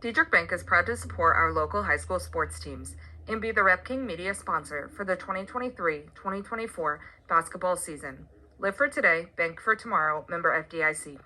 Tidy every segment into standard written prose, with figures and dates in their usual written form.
Diedrich Bank is proud to support our local high school sports teams and be the Rep King media sponsor for the 2023-2024 basketball season. Live for today, bank for tomorrow, member FDIC.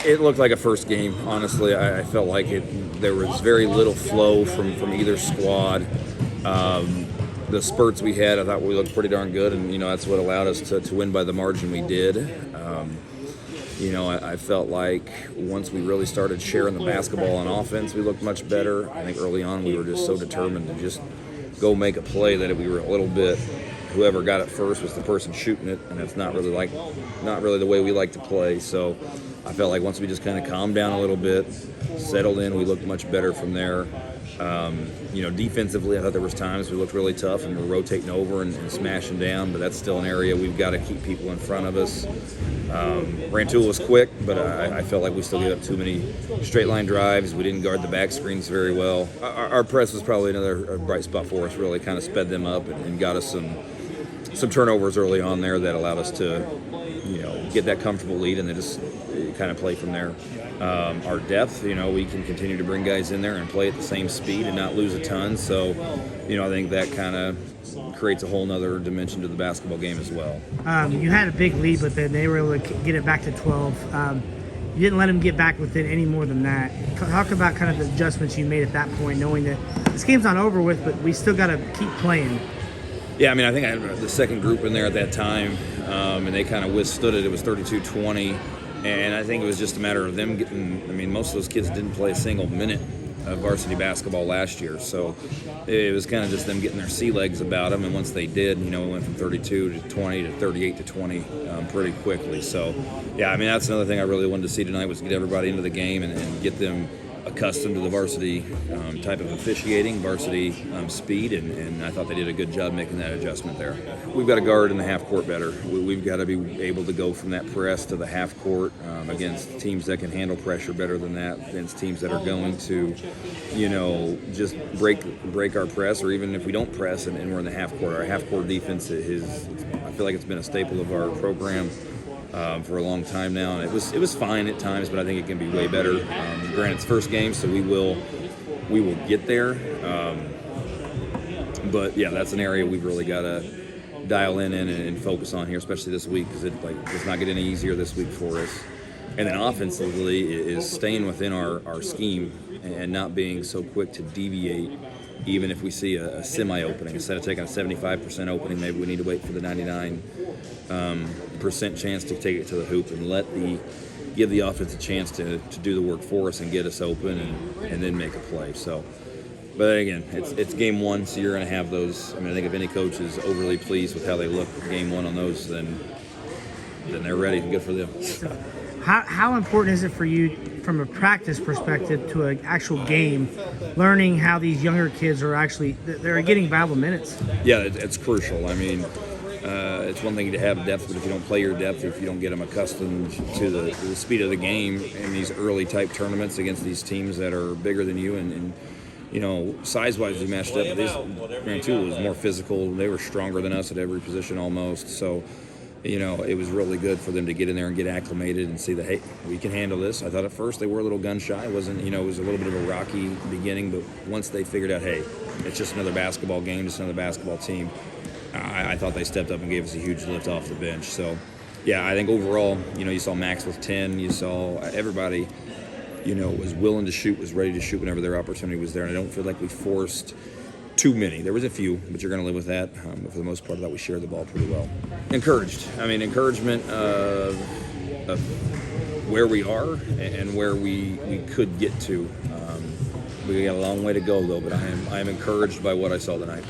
It looked like a first game, honestly. I felt like there was very little flow from either squad. The spurts we had, I thought we looked pretty darn good, and that's what allowed us to win by the margin we did. I felt like once we really started sharing the basketball on offense, we looked much better. I think early on we were just so determined to just go make a play that we were a little bit, whoever got it first was the person shooting it, and that's not really the way we like to play. So I felt like once we just kind of calmed down a little bit, settled in, we looked much better from there. Defensively, I thought there was times we looked really tough and we're rotating over and smashing down, but that's still an area we've got to keep people in front of us. Rantoul was quick, but I felt like we still gave up too many straight line drives. We didn't guard the back screens very well. Our press was probably another bright spot for us, really kind of sped them up and got us some turnovers early on there that allowed us to, get that comfortable lead and then just kind of play from there. Our depth, we can continue to bring guys in there and play at the same speed and not lose a ton. So, I think that kind of creates a whole nother dimension to the basketball game as well. You had a big lead, but then they were able to get it back to 12. You didn't let them get back within any more than that. Talk about kind of the adjustments you made at that point, knowing that this game's not over with, but we still got to keep playing. Yeah, I think I had the second group in there at that time, and they kind of withstood it. It was 32-20, and I think it was just a matter of them getting, most of those kids didn't play a single minute of varsity basketball last year, so it was kind of just them getting their sea legs about them, and once they did, we went from 32-20 to 38-20 pretty quickly. So, yeah, that's another thing I really wanted to see tonight was get everybody into the game and get them accustomed to the varsity type of officiating, varsity speed, and I thought they did a good job making that adjustment there. We've got to guard in the half court better. We've got to be able to go from that press to the half court against teams that can handle pressure better than that, against teams that are going to, just break our press, or even if we don't press and we're in the half court. Our half court defense I feel like it's been a staple of our program for a long time now, and it was fine at times, but I think it can be way better. Granted, it's first game, so we will get there. But yeah, that's an area we've really got to dial in and focus on here, especially this week, because it's not getting any easier this week for us. And then offensively is staying within our scheme and not being so quick to deviate. Even if we see a semi-opening, instead of taking a 75% opening, maybe we need to wait for the 99% chance to take it to the hoop and give the offense a chance to do the work for us and get us open and then make a play. So, but again, it's game one, so you're going to have those. I think if any coach is overly pleased with how they look game one on those, then they're ready. Good for them. How important is it for you, from a practice perspective to an actual game, learning how these younger kids are they're getting valuable minutes? Yeah, it's crucial. It's one thing to have depth, but if you don't play your depth, if you don't get them accustomed to the speed of the game in these early type tournaments against these teams that are bigger than you and size-wise we matched up. Rantoul was more physical. They were stronger than us at every position almost. So, it was really good for them to get in there and get acclimated and see that, hey, we can handle this. I thought at first they were a little gun-shy. It wasn't, it was a little bit of a rocky beginning, but once they figured out, hey, it's just another basketball game, just another basketball team, I thought they stepped up and gave us a huge lift off the bench. So, yeah, I think overall, you saw Max with 10. You saw everybody, was willing to shoot, was ready to shoot whenever their opportunity was there. And I don't feel like we forced too many. There was a few, but you're going to live with that. But for the most part, I thought we shared the ball pretty well. Encouraged. Encouragement of where we are and where we could get to. We got a long way to go, though, but I am encouraged by what I saw tonight.